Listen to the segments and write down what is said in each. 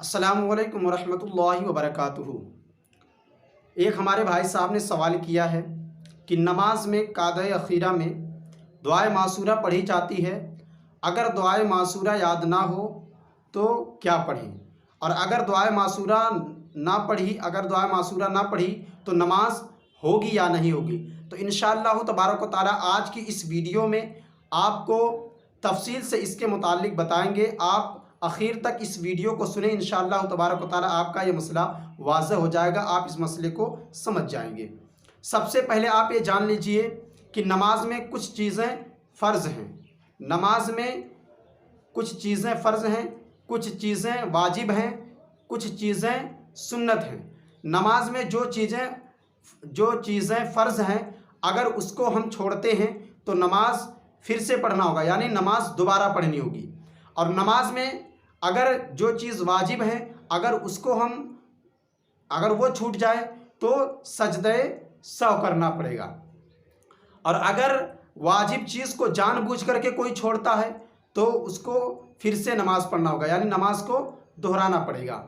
अस्सलामु अलैकुम वरहमतुल्लाहि वबरकातुहू। एक हमारे भाई साहब ने सवाल किया है कि नमाज में कादए अखीरा में दुआए मासूरा पढ़ी जाती है, अगर दुआए मासूरा याद ना हो तो क्या पढ़ें, और अगर दुआए मासूरा ना पढ़ी तो नमाज होगी या नहीं होगी। तो इंशाअल्लाह तबारक व तआला आज की इस वीडियो में आपको तफसील से इसके मुतालिक बताएंगे। आप आखिर तक इस वीडियो को सुने, इंशाअल्लाह तबारक व तआला आपका ये मसला वाज़ह हो जाएगा, आप इस मसले को समझ जाएंगे। सबसे पहले आप ये जान लीजिए कि नमाज में कुछ चीज़ें फ़र्ज़ हैं, नमाज में कुछ चीज़ें फ़र्ज़ हैं, कुछ चीज़ें वाजिब हैं, कुछ चीज़ें सुन्नत हैं। नमाज में जो चीज़ें फ़र्ज़ हैं, अगर उसको हम छोड़ते हैं तो नमाज फिर से पढ़ना होगा, यानी नमाज दोबारा पढ़नी होगी। और नमाज में अगर जो चीज़ वाजिब है, अगर वो छूट जाए तो सजदे सहव करना पड़ेगा। और अगर वाजिब चीज़ को जानबूझ करके कोई छोड़ता है तो उसको फिर से नमाज पढ़ना होगा, यानी नमाज को दोहराना पड़ेगा।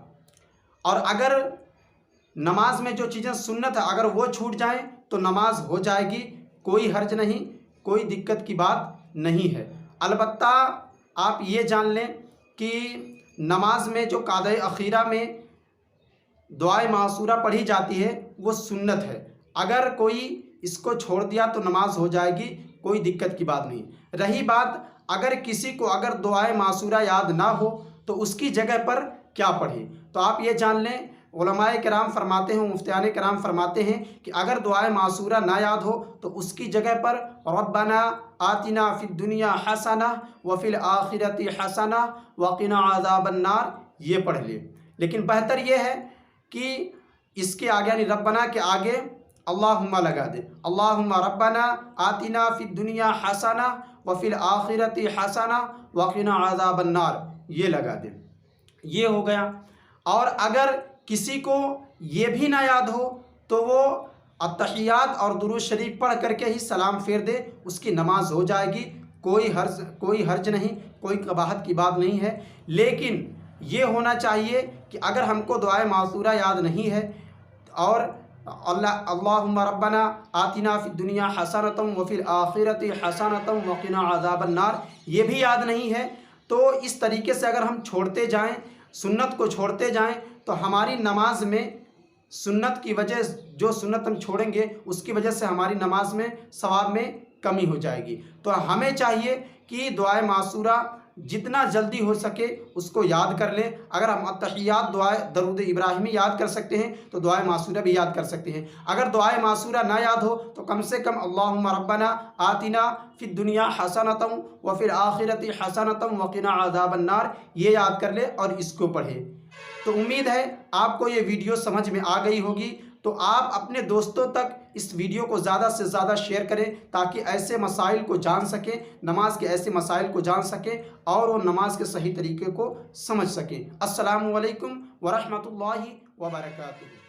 और अगर नमाज में जो चीज़ें सुन्नत है, अगर वो छूट जाएं तो नमाज हो जाएगी, कोई हर्ज नहीं, कोई दिक्कत की बात नहीं है। अलबत्ता आप ये जान लें कि नमाज में जो कादए अखीरा में दुआए मासूरा पढ़ी जाती है वो सुन्नत है, अगर कोई इसको छोड़ दिया तो नमाज हो जाएगी, कोई दिक्कत की बात नहीं। रही बात अगर किसी को अगर दुआए मासूरा याद ना हो तो उसकी जगह पर क्या पढ़े, तो आप ये जान लें, उलमाए किराम फरमाते हैं, मुफ्तियाने किराम फरमाते हैं कि अगर दुआए मासूरा ना याद हो तो उसकी जगह पर रब्बना आतिना फिद दुनिया हसना व फिल आखिरति हसना व क़िना अज़ाबन नार ये पढ़ ले। लेकिन बेहतर ये है कि इसके आगे यानी रब्बना के आगे अल्लाहुम्मा लगा दे, अल्लाहुम्मा रब्बना आतिना फिद दुनिया हसना व फिल आखिरति हसना व क़िना अज़ाबन नार ये लगा दे, ये हो गया। और अगर किसी को ये भी ना याद हो तो वो अत्तहियात और दुरूद शरीफ पढ़ करके ही सलाम फेर दे, उसकी नमाज हो जाएगी, कोई हर्ज नहीं, कोई कबाहत की बात नहीं है। लेकिन ये होना चाहिए कि अगर हमको दुआए मासूरा याद नहीं है और अल्लाहुम्मा रब्बना आतिना फिद दुनिया हसनतम व फिल आखिरति हसनतम व क़िना अज़ाबन नार ये भी याद नहीं है, तो इस तरीके से अगर हम छोड़ते जाएं, सुन्नत को छोड़ते जाएं, तो हमारी नमाज में सुन्नत की वजह, जो सुन्नत हम छोड़ेंगे उसकी वजह से हमारी नमाज में सवाब में कमी हो जाएगी। तो हमें चाहिए कि दुआए मासूरा जितना जल्दी हो सके उसको याद कर लें। अगर हम अत्तहियात दुआए दरूद इब्राहिमी याद कर सकते हैं तो दुआए मासूरा भी याद कर सकते हैं। अगर दुआए मासूरा ना याद हो तो कम से कम अल्लाहुम्मा रब्बना आतिना फिद दुनिया हसनतम व फिल आखिरति हसनतम व क़िना अज़ाबन नार ये याद कर ले और इसको पढ़े। तो उम्मीद है आपको ये वीडियो समझ में आ गई होगी। तो आप अपने दोस्तों तक इस वीडियो को ज़्यादा से ज़्यादा शेयर करें ताकि ऐसे मसाइल को जान सकें, नमाज के ऐसे मसाइल को जान सकें और वो नमाज के सही तरीके को समझ सकें। अस्सलामु अलैकुम वरहमतुल्लाहि वबरकातुहू।